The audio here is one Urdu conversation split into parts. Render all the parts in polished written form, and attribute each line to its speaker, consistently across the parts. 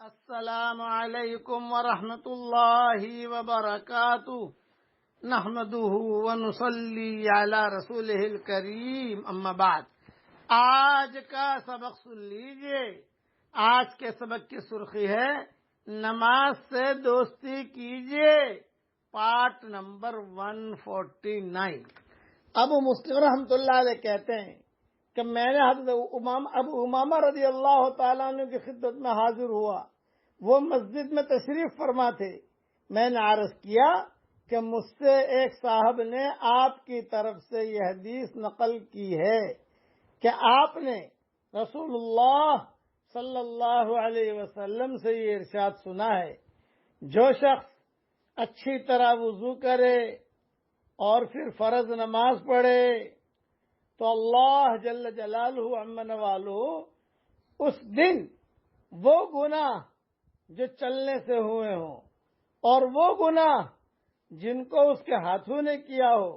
Speaker 1: السلام علیکم ورحمۃ اللہ وبرکاتہ نحمده ونصلی علی رسولہ الکریم اما بعد۔ آج کا سبق سن لیجئے۔ آج کے سبق کی سرخی ہے نماز سے دوستی کیجئے، پارٹ نمبر 149۔ ابو مسلم رحمۃ اللہ علیہ کہتے ہیں کہ میں نے حضرت ابو امامہ رضی اللہ تعالیٰ عنہ کی خدمت میں حاضر ہوا۔ وہ مسجد میں تشریف فرما تھے۔ میں نے عرض کیا کہ مجھ سے ایک صاحب نے آپ کی طرف سے یہ حدیث نقل کی ہے کہ آپ نے رسول اللہ صلی اللہ علیہ وسلم سے یہ ارشاد سنا ہے، جو شخص اچھی طرح وضو کرے اور پھر فرض نماز پڑھے تو اللہ جل جلالہ عما نوالہ اس دن وہ گناہ جو چلنے سے ہوئے ہوں اور وہ گناہ جن کو اس کے ہاتھوں نے کیا ہو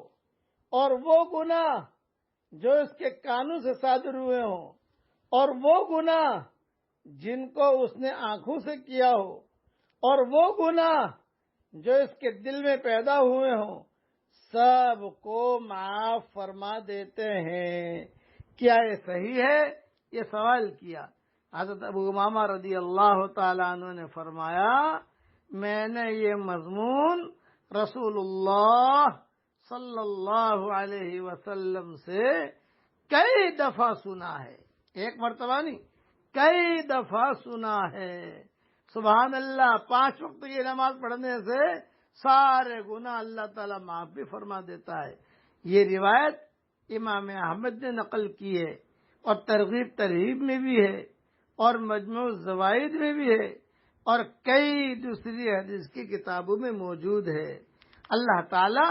Speaker 1: اور وہ گناہ جو اس کے کانوں سے صادر ہوئے ہوں اور وہ گناہ جن کو اس نے آنکھوں سے کیا ہو اور وہ گناہ جو اس کے دل میں پیدا ہوئے ہوں، سب کو معاف فرما دیتے ہیں۔ کیا یہ صحیح ہے؟ یہ سوال کیا۔ حضرت ابو امامہ رضی اللہ تعالیٰ عنہ نے فرمایا، میں نے یہ مضمون رسول اللہ صلی اللہ علیہ وسلم سے کئی دفعہ سنا ہے، ایک مرتبہ نہیں، کئی دفعہ سنا ہے۔ سبحان اللہ، 5 وقت کی نماز پڑھنے سے سارے گناہ اللہ تعالیٰ معاف بھی فرما دیتا ہے۔ یہ روایت امام احمد نے نقل کی ہے اور ترغیب ترہیب میں بھی ہے اور مجموع الزوائد میں بھی ہے اور کئی دوسری حدیث کی کتابوں میں موجود ہے۔ اللہ تعالی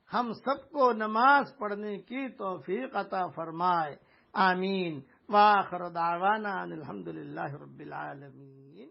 Speaker 1: ہم سب کو نماز پڑھنے کی توفیق عطا فرمائے، آمین۔ وآخر دعوانا ان الحمدللہ رب العالمین۔